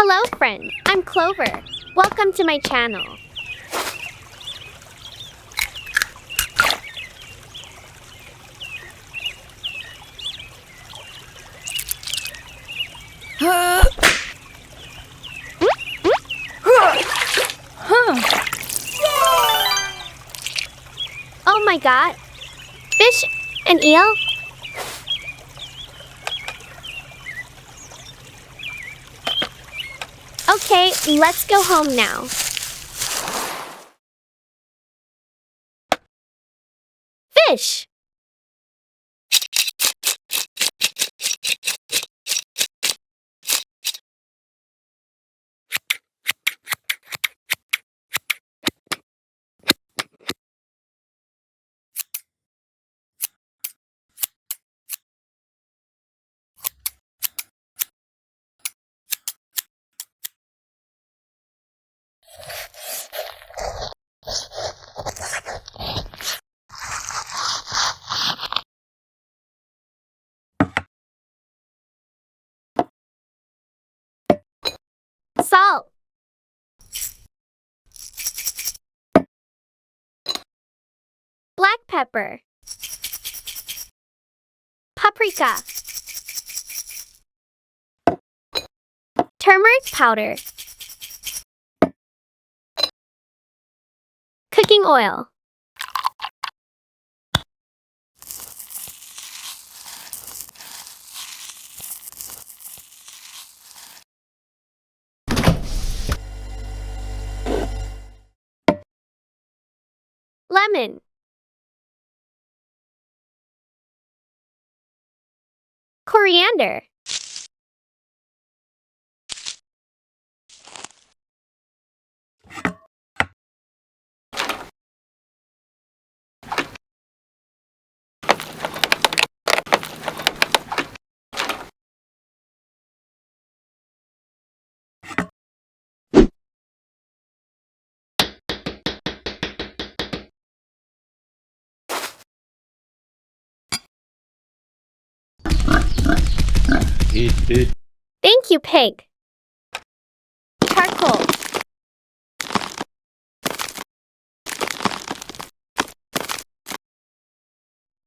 Hello, friend. I'm Clover. Welcome to my channel. Oh my god. Fish and eel? Okay, let's go home now. Fish! Salt. Black pepper. Paprika. Turmeric powder. Cooking oil. Lemon. Coriander. Eat. Thank you, pig. Charcoal.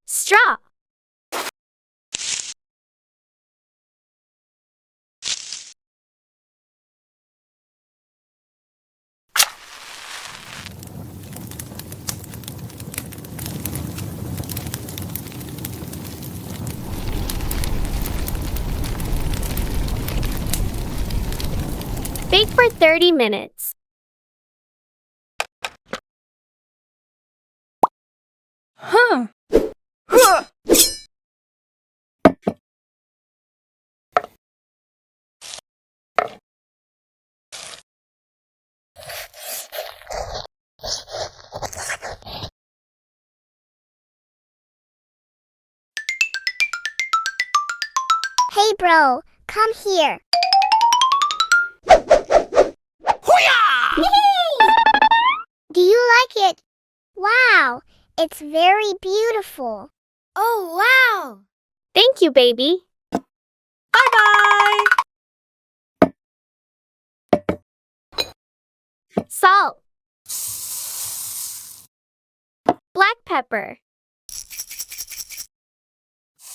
Straw. Bake for 30 minutes. Hey bro, come here. Do you like it? Wow, it's very beautiful. Oh, wow! Thank you, baby. Bye-bye! Salt. Black pepper.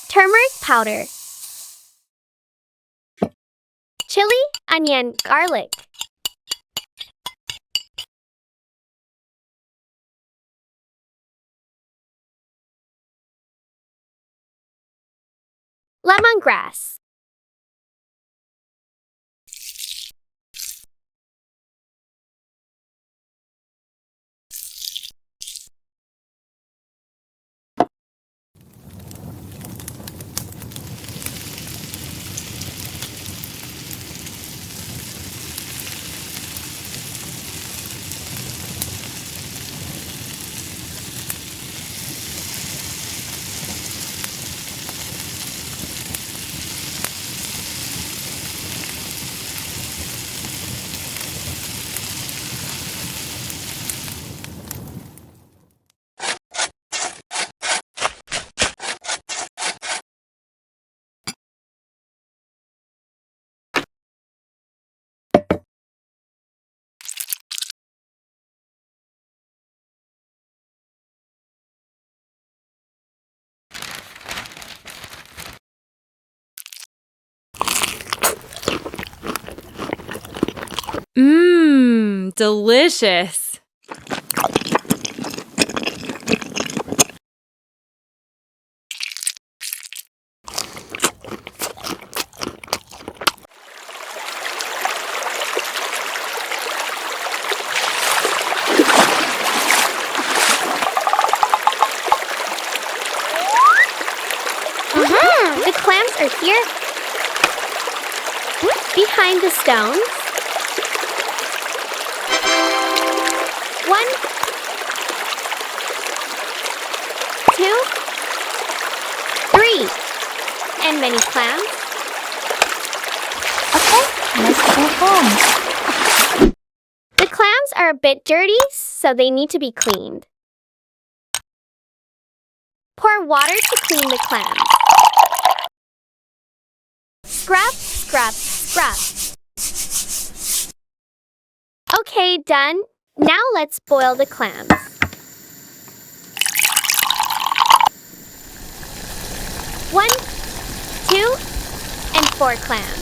Turmeric powder. Chili, onion, garlic. Lemongrass. Mmm, delicious. The clams are here. Behind the stones. 1, 2, 3. And many clams. Okay, let's go home. The clams are a bit dirty, so they need to be cleaned. Pour water to clean the clams. Scrub, scrub, scrub. Okay, done. Now let's boil the clams. One, 2, and 4 clams.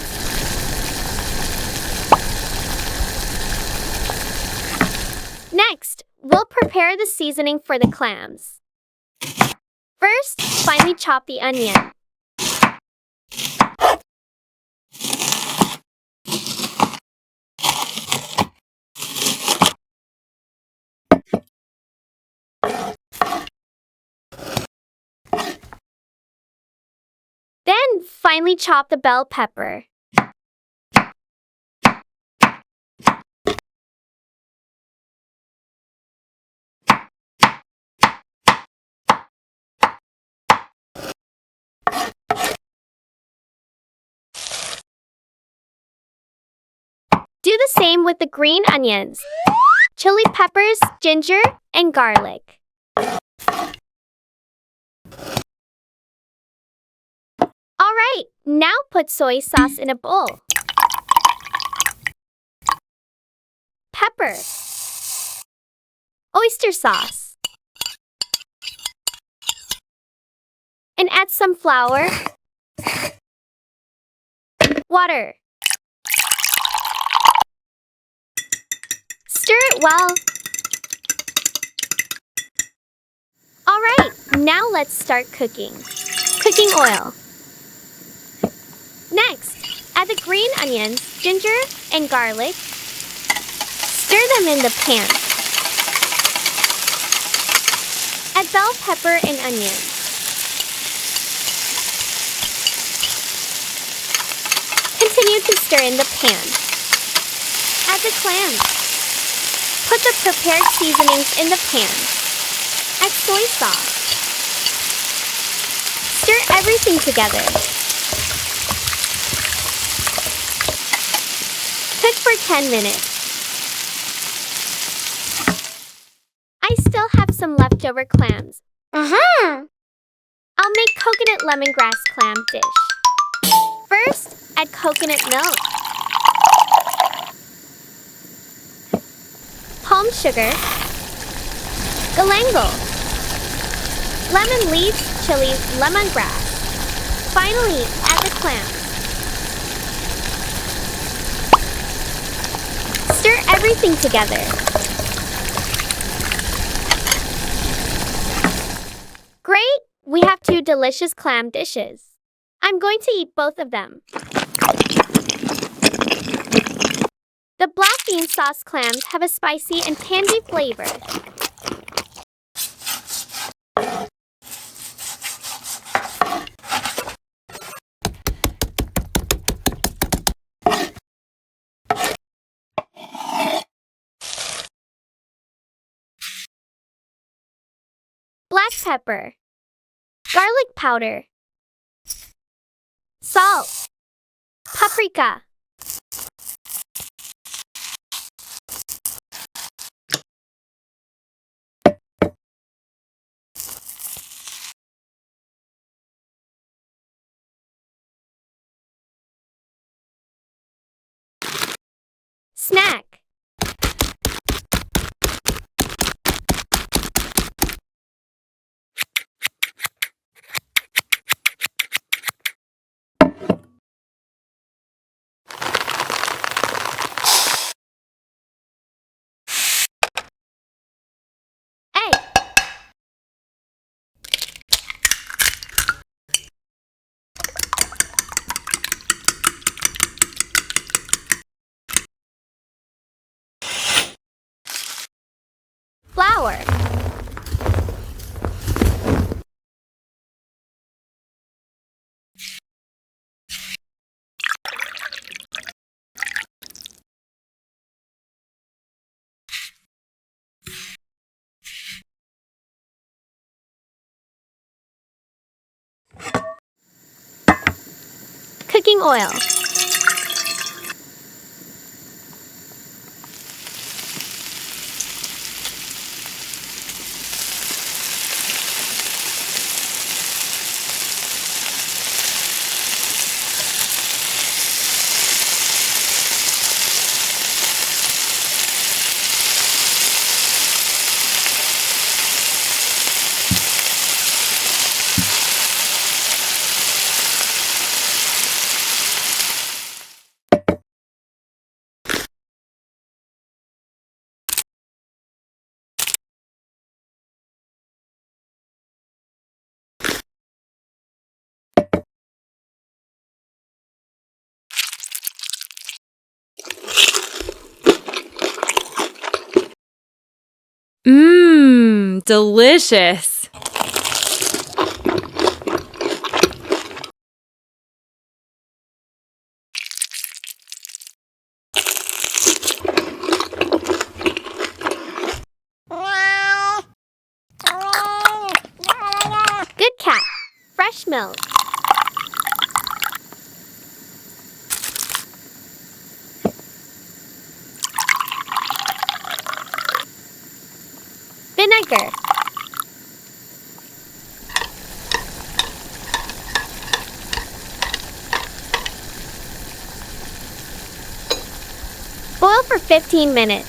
Next, we'll prepare the seasoning for the clams. First, finely chop the onion. Then, finely chop the bell pepper. Do the same with the green onions, chili peppers, ginger, and garlic. Alright, now put soy sauce in a bowl. Pepper. Oyster sauce. And add some flour. Water. Stir it well. Alright, now let's start cooking. Cooking oil. Next, add the green onions, ginger, and garlic. Stir them in the pan. Add bell pepper and onions. Continue to stir in the pan. Add the clams. Put the prepared seasonings in the pan. Add soy sauce. Stir everything together. Cook for 10 minutes. I still have some leftover clams. I'll make coconut lemongrass clam dish. First, add coconut milk, palm sugar, galangal, lemon leaves, chili, lemongrass. Finally, add the clams. Stir everything together. Great! We have 2 delicious clam dishes. I'm going to eat both of them. The black bean sauce clams have a spicy and tangy flavor. Black pepper, garlic powder, salt, paprika. Snack. flour. Cooking oil. Mmm, delicious. Good cat. Fresh milk. Vinegar. Boil for 15 minutes.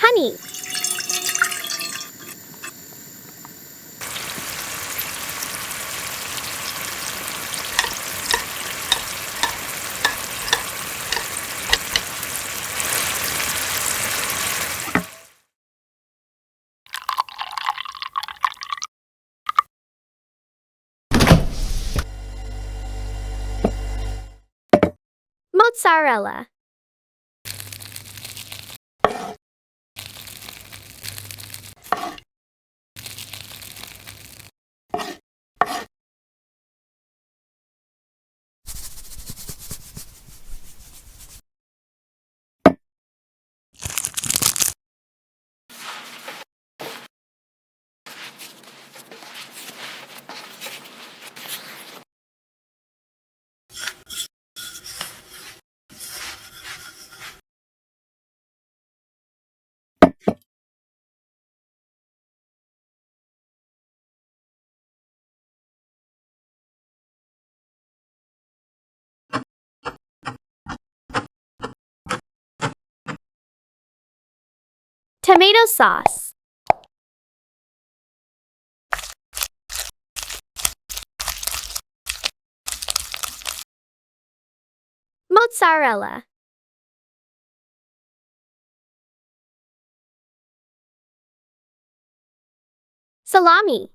Honey. Mozzarella. Tomato sauce. Mozzarella. Salami.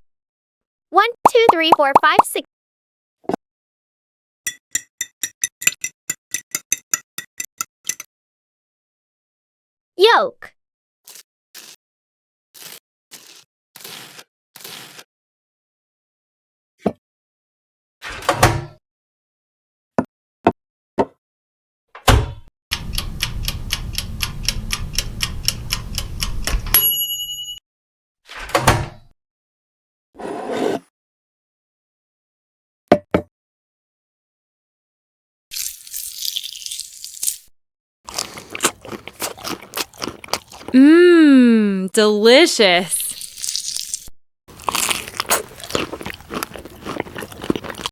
1, 2, 3, 4, 5, 6. Yolk. Mmm, delicious.